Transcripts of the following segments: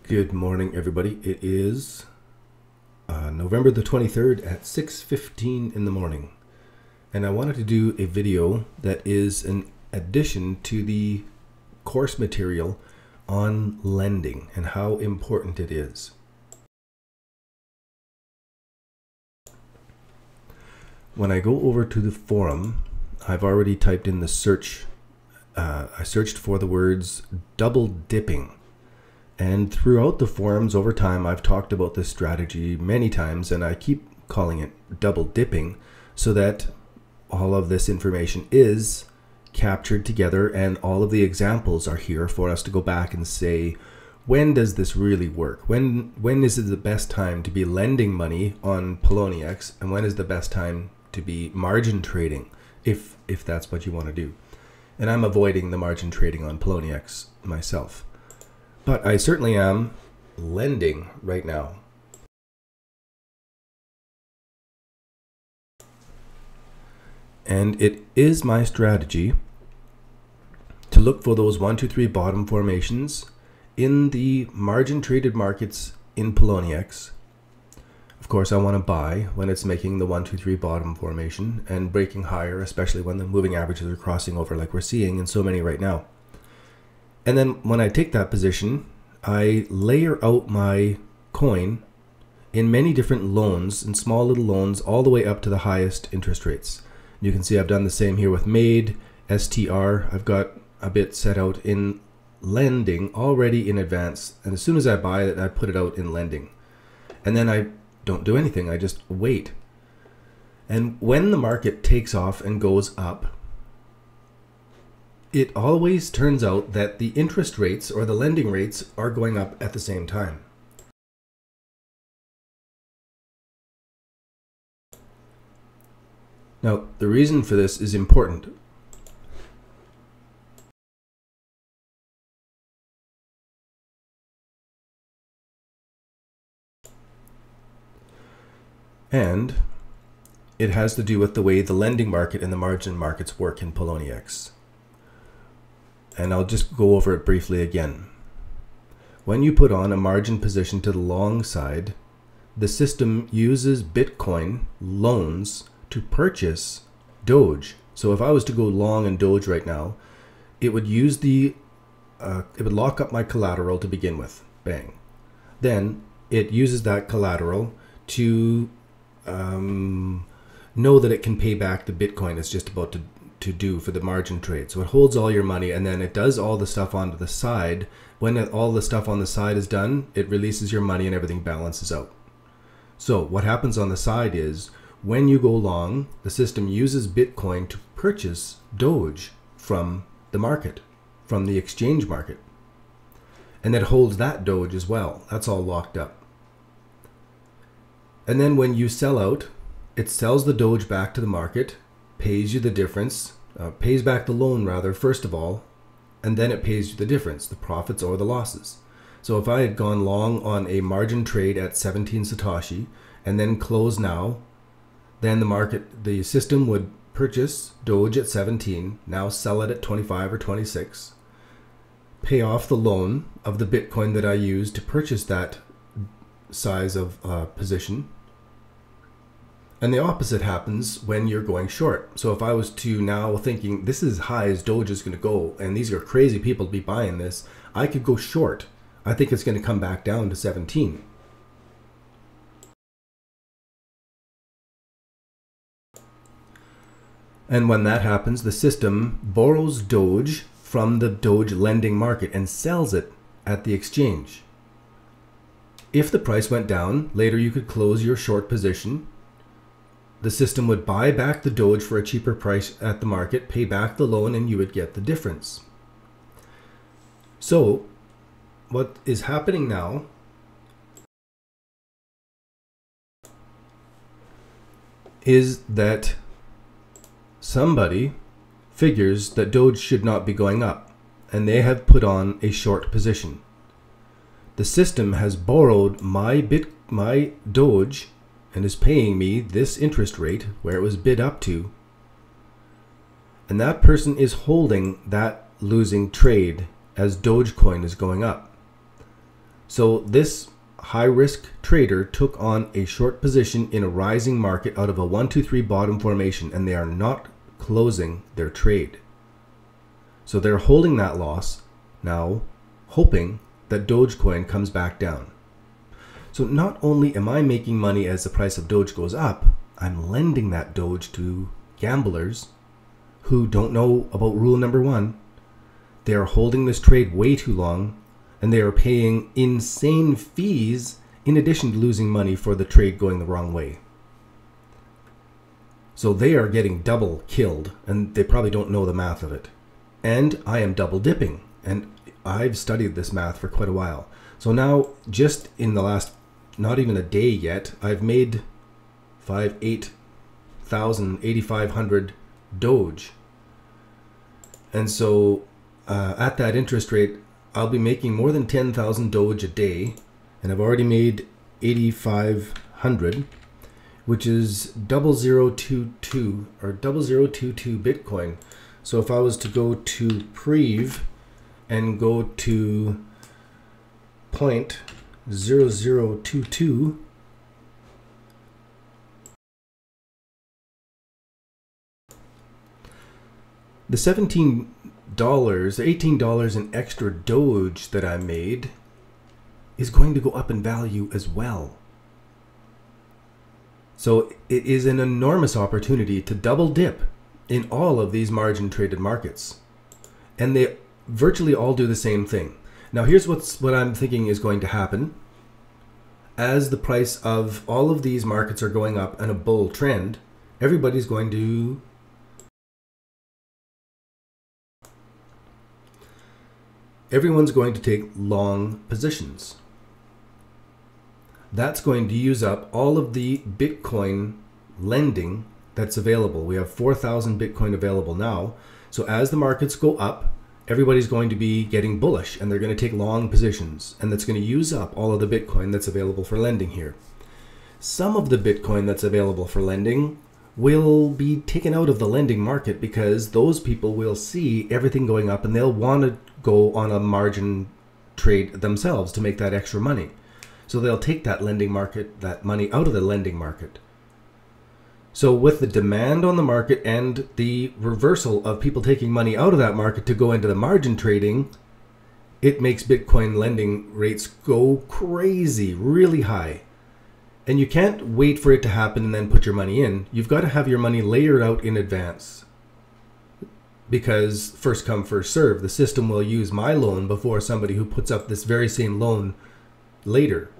Good morning, everybody. It is November the 23rd at 6:15 in the morning. And I wanted to do a video that is an addition to the course material on lending and how important it is. When I go over to the forum, I've already typed in the search. I searched for the words double dipping. And throughout the forums over time, I've talked about this strategy many times, and I keep calling it double dipping so that all of this information is captured together and all of the examples are here for us to go back and say, when does this really work? When is it the best time to be lending money on Poloniex, and when is the best time to be margin trading, if that's what you want to do? And I'm avoiding the margin trading on Poloniex myself. But I certainly am lending right now. And it is my strategy to look for those 1, 2, 3 bottom formations in the margin traded markets in Poloniex. Of course, I want to buy when it's making the 1, 2, 3 bottom formation and breaking higher, especially when the moving averages are crossing over like we're seeing in so many right now. And then when I take that position, I layer out my coin in many different loans, in small little loans, all the way up to the highest interest rates. You can see I've done the same here with MAID, STR. I've got a bit set out in lending already in advance. And as soon as I buy it, I put it out in lending. And then I don't do anything. I just wait. And when the market takes off and goes up, it always turns out that the interest rates or the lending rates are going up at the same time. Now, the reason for this is important. And it has to do with the way the lending market and the margin markets work in Poloniex. And I'll just go over it briefly again. When you put on a margin position to the long side, the system uses Bitcoin loans to purchase Doge. So if I was to go long in Doge right now, it would use it would lock up my collateral to begin with. Bang. Then it uses that collateral to know that it can pay back the Bitcoin it's just about to do for the margin trade. So it holds all your money and then it does all the stuff onto the side. When all the stuff on the side is done, it releases your money and everything balances out. So what happens on the side is when you go long, the system uses Bitcoin to purchase Doge from the market, from the exchange market. And it holds that Doge as well. That's all locked up. And then when you sell out, it sells the Doge back to the market, pays you the difference, pays back the loan rather, first of all, and then it pays you the difference, the profits or the losses. So if I had gone long on a margin trade at 17 Satoshi and then close now, then the system would purchase Doge at 17, now sell it at 25 or 26, pay off the loan of the Bitcoin that I used to purchase that size of position. And the opposite happens when you're going short. So if I was to now thinking this is as high as Doge is going to go and these are crazy people to be buying this, I could go short. I think it's going to come back down to 17. And when that happens, the system borrows Doge from the Doge lending market and sells it at the exchange. If the price went down, later you could close your short position. The system would buy back the Doge for a cheaper price at the market, pay back the loan, and you would get the difference. So what is happening now is that somebody figures that Doge should not be going up, and they have put on a short position. The system has borrowed my Doge and is paying me this interest rate where it was bid up to. And that person is holding that losing trade as Dogecoin is going up. So this high-risk trader took on a short position in a rising market out of a 1, 2, 3 bottom formation, and they are not closing their trade. So they're holding that loss now, hoping that Dogecoin comes back down. So not only am I making money as the price of Doge goes up, I'm lending that Doge to gamblers who don't know about rule number 1. They are holding this trade way too long, and they are paying insane fees in addition to losing money for the trade going the wrong way. So they are getting double killed, and they probably don't know the math of it. And I am double dipping, and I've studied this math for quite a while. So now, just in the last, not even a day yet, I've made 8,500 Doge. And so at that interest rate, I'll be making more than 10,000 Doge a day, and I've already made 8,500, which is 0022 or 0022 Bitcoin. So if I was to go to Prev and go to 0.0022, the $17, $18 in extra Doge that I made is going to go up in value as well. So it is an enormous opportunity to double dip in all of these margin traded markets. And they virtually all do the same thing. Now here's what I'm thinking is going to happen. As the price of all of these markets are going up in a bull trend, everybody's going to everyone's going to take long positions. That's going to use up all of the Bitcoin lending that's available. We have 4,000 Bitcoin available now. So as the markets go up, everybody's going to be getting bullish, and they're going to take long positions, and that's going to use up all of the Bitcoin that's available for lending here. Some of the Bitcoin that's available for lending will be taken out of the lending market because those people will see everything going up and they'll want to go on a margin trade themselves to make that extra money. So they'll take that lending market, that money out of the lending market. So with the demand on the market and the reversal of people taking money out of that market to go into the margin trading, it makes Bitcoin lending rates go crazy, really high. And you can't wait for it to happen and then put your money in. You've got to have your money layered out in advance. Because first come, first serve, the system will use my loan before somebody who puts up this very same loan later.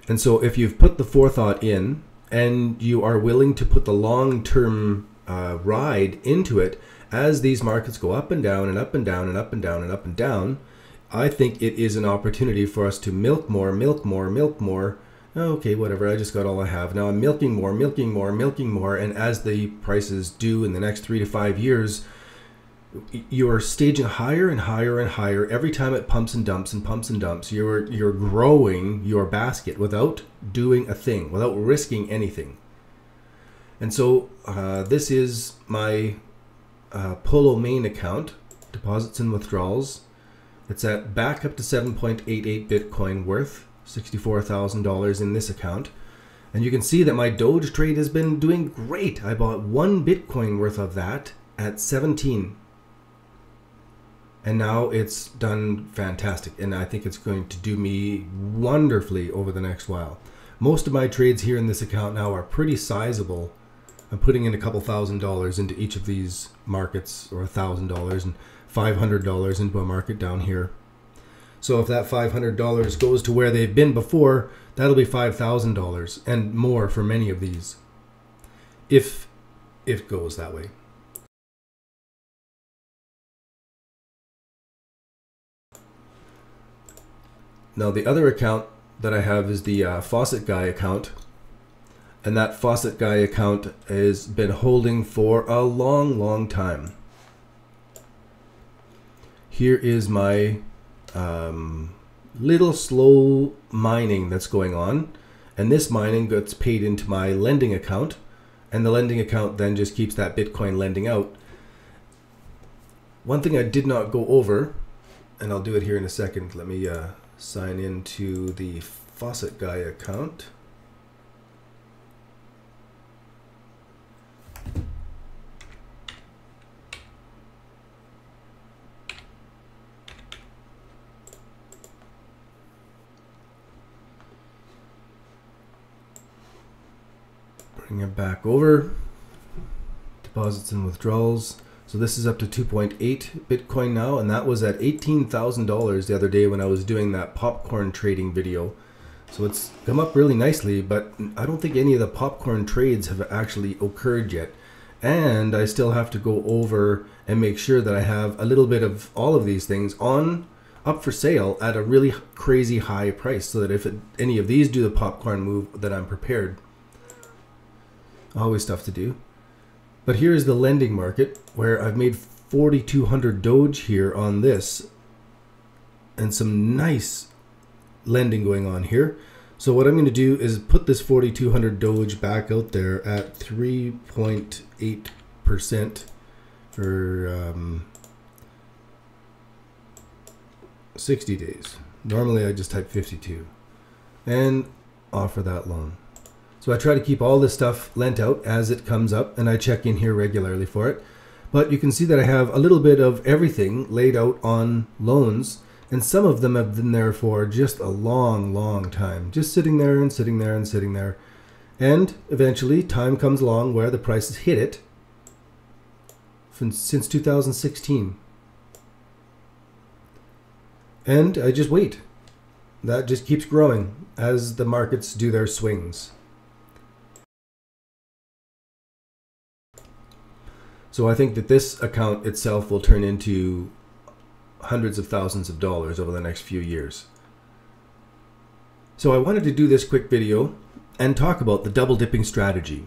And so if you've put the forethought in and you are willing to put the long-term ride into it, as these markets go up and down and up and down and up and down and up and down, I think it is an opportunity for us to milk more, milk more, milk more. Okay, whatever, I just got all I have. Now I'm milking more, milking more, milking more, and as the prices do in the next 3 to 5 years, you're staging higher and higher and higher. Every time it pumps and dumps and pumps and dumps, you're growing your basket without doing a thing, without risking anything. And so this is my Polo main account, deposits and withdrawals. It's at back up to 7.88 Bitcoin worth, $64,000 in this account. And you can see that my Doge trade has been doing great. I bought 1 Bitcoin worth of that at 17. And now it's done fantastic. And I think it's going to do me wonderfully over the next while. Most of my trades here in this account now are pretty sizable. I'm putting in a couple $1,000s into each of these markets, or $1,000 and $500 into a market down here. So if that $500 goes to where they've been before, that'll be $5,000 and more for many of these, if it goes that way. Now the other account that I have is the Faucet Guy account, and that Faucet Guy account has been holding for a long time. Here is my little slow mining that's going on, and this mining gets paid into my lending account, and the lending account then just keeps that Bitcoin lending out. One thing I did not go over, and I'll do it here in a second. Let me sign into the Faucet Guy account. Bring it back over. Deposits and withdrawals. So this is up to 2.8 Bitcoin now, and that was at $18,000 the other day when I was doing that popcorn trading video. So it's come up really nicely, but I don't think any of the popcorn trades have actually occurred yet. And I still have to go over and make sure that I have a little bit of all of these things up for sale at a really crazy high price, so that if any of these do the popcorn move, that I'm prepared. Always stuff to do. But here's the lending market, where I've made 4,200 Doge here on this, and some nice lending going on here. So what I'm going to do is put this 4,200 Doge back out there at 3.8% for 60 days. Normally I just type 52 and offer that loan. So I try to keep all this stuff lent out as it comes up, and I check in here regularly for it. But you can see that I have a little bit of everything laid out on loans, and some of them have been there for just a long time, just sitting there and sitting there and sitting there. And eventually time comes along where the prices hit it since 2016. And I just wait. That just keeps growing as the markets do their swings. So I think that this account itself will turn into hundreds of thousands of dollars over the next few years. So I wanted to do this quick video and talk about the double dipping strategy,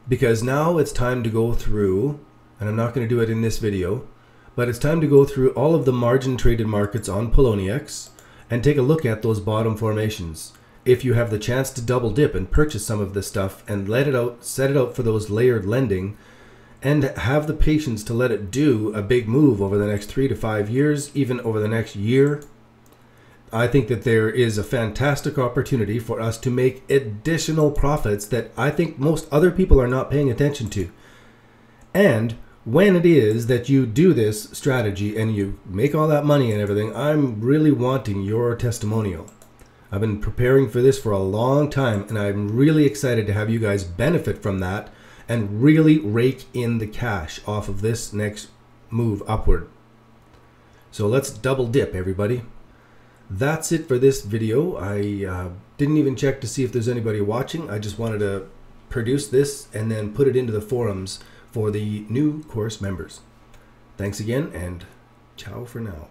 because now it's time to go through, and I'm not going to do it in this video, but it's time to go through all of the margin traded markets on Poloniex and take a look at those bottom formations. If you have the chance to double dip and purchase some of this stuff and let it out, set it out for those layered lending, and have the patience to let it do a big move over the next 3 to 5 years, even over the next year, I think that there is a fantastic opportunity for us to make additional profits that I think most other people are not paying attention to. And when it is that you do this strategy and you make all that money and everything, I'm really wanting your testimonial. I've been preparing for this for a long time, and I'm really excited to have you guys benefit from that and really rake in the cash off of this next move upward. So let's double dip, everybody. That's it for this video. I didn't even check to see if there's anybody watching. I just wanted to produce this and then put it into the forums for the new course members. Thanks again, and ciao for now.